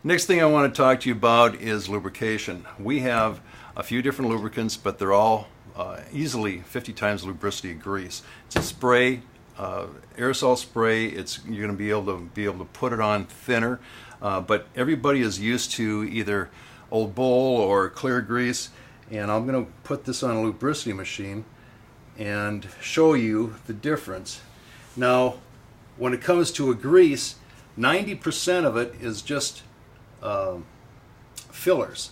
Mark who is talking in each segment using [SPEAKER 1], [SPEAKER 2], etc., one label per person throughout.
[SPEAKER 1] Next thing I want to talk to you about is lubrication. We have a few different lubricants, but they're all easily 50 times lubricity grease. It's a spray, aerosol spray. You're going to be able to put it on thinner, but everybody is used to either Old Bull or clear grease, and I'm going to put this on a lubricity machine and show you the difference. Now, when it comes to a grease, 90% of it is just fillers.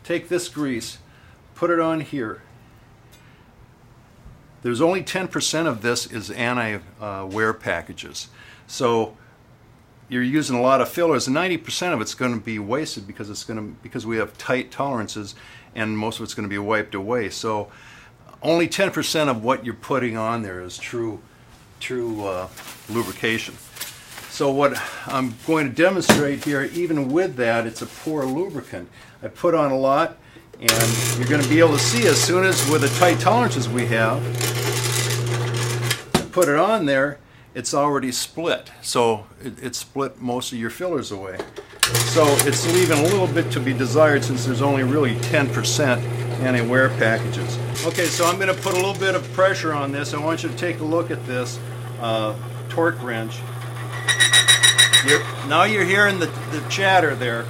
[SPEAKER 1] Take this grease, put it on here. There's only 10% of this is anti-wear packages. So you're using a lot of fillers, and 90% of it's going to be wasted because we have tight tolerances, and most of it's going to be wiped away. So only 10% of what you're putting on there is true lubrication. So what I'm going to demonstrate here, even with that, it's a poor lubricant. I put on a lot, and you're going to be able to see as soon as, with the tight tolerances we have, I put it on there, it's already split. So it split most of your fillers away. So it's leaving a little bit to be desired, since there's only really 10% anti-wear packages. Okay, so I'm going to put a little bit of pressure on this. I want you to take a look at this torque wrench. Now you're hearing the chatter there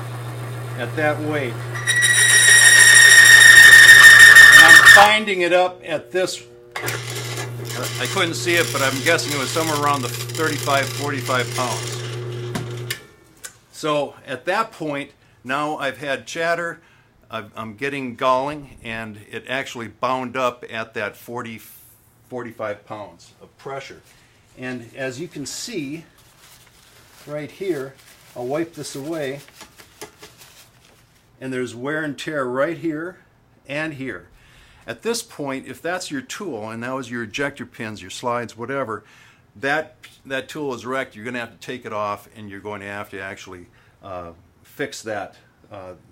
[SPEAKER 1] at that weight. And I'm binding it up at this. I couldn't see it, but I'm guessing it was somewhere around the 35-45 pounds. So at that point, now I've had chatter, I'm getting galling, and it actually bound up at that 40-45 pounds of pressure. And as you can see, right here, I'll wipe this away, and there's wear and tear right here and here. At this point, if that's your tool, and that was your ejector pins, your slides, whatever, that tool is wrecked. You're going to have to take it off, and you're going to have to actually fix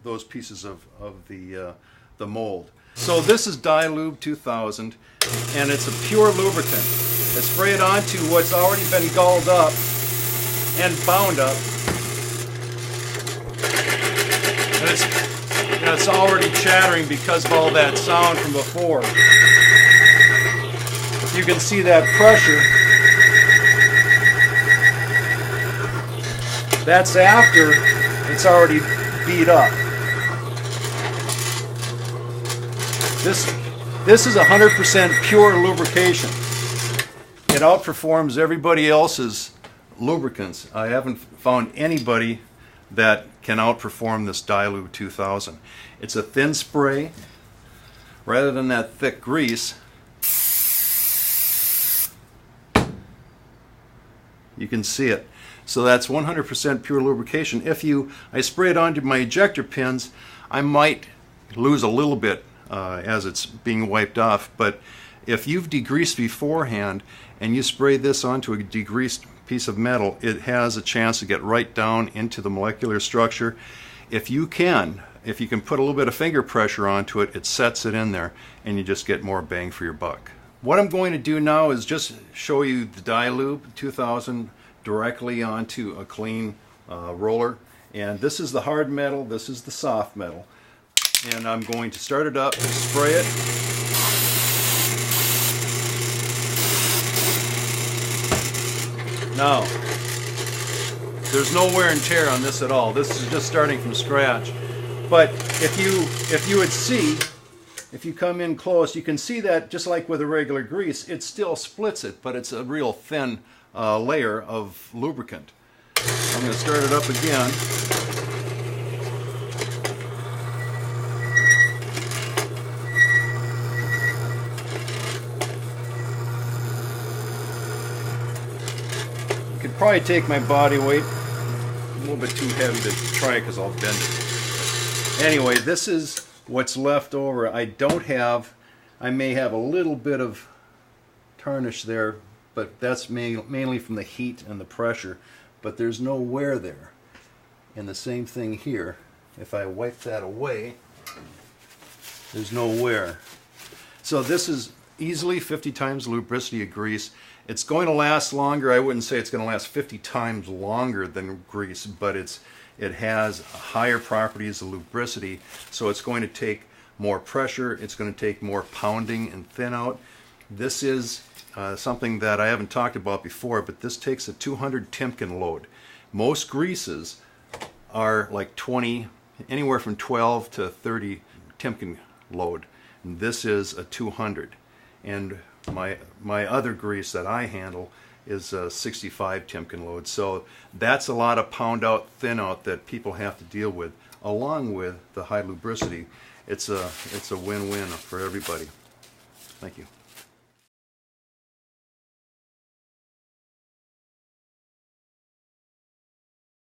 [SPEAKER 1] those pieces of the mold. So this is Lube 2000, and it's a pure lubricant. I spray it onto what's already been galled up and bound up, and it's already chattering because of all that sound from before. You can see that pressure. That's after it's already beat up. This is 100% pure lubrication. It outperforms everybody else's lubricants. I haven't found anybody that can outperform this Lube 2000. It's a thin spray rather than that thick grease. You can see it. So that's 100% pure lubrication. I spray it onto my ejector pins, I might lose a little bit as it's being wiped off, but if you've degreased beforehand and you spray this onto a degreased piece of metal, it has a chance to get right down into the molecular structure. If you can put a little bit of finger pressure onto it, it sets it in there, and you just get more bang for your buck. What I'm going to do now is just show you the Lube 2000 directly onto a clean roller. And this is the hard metal, this is the soft metal. And I'm going to start it up and spray it. Now, there's no wear and tear on this at all. This is just starting from scratch. But if you would see, if you come in close, you can see that just like with a regular grease, it still splits it, but it's a real thin layer of lubricant. I'm going to start it up again. You could probably take my body weight. A little bit too heavy to try because I'll bend it. Anyway, this is what's left over. I may have a little bit of tarnish there, but that's mainly from the heat and the pressure, but there's no wear there. And the same thing here. If I wipe that away, there's no wear. So this is easily 50 times lubricity of grease, It's going to last longer. I wouldn't say it's going to last 50 times longer than grease, but it has higher properties of lubricity, so it's going to take more pressure, it's going to take more pounding and thin out. This is something that I haven't talked about before, but this takes a 200 Timken load. Most greases are like 20, anywhere from 12 to 30 Timken load. And this is a 200. And my other grease that I handle is a 65 Timken load. So that's a lot of pound out, thin out that people have to deal with, along with the high lubricity. It's a win-win for everybody. Thank you.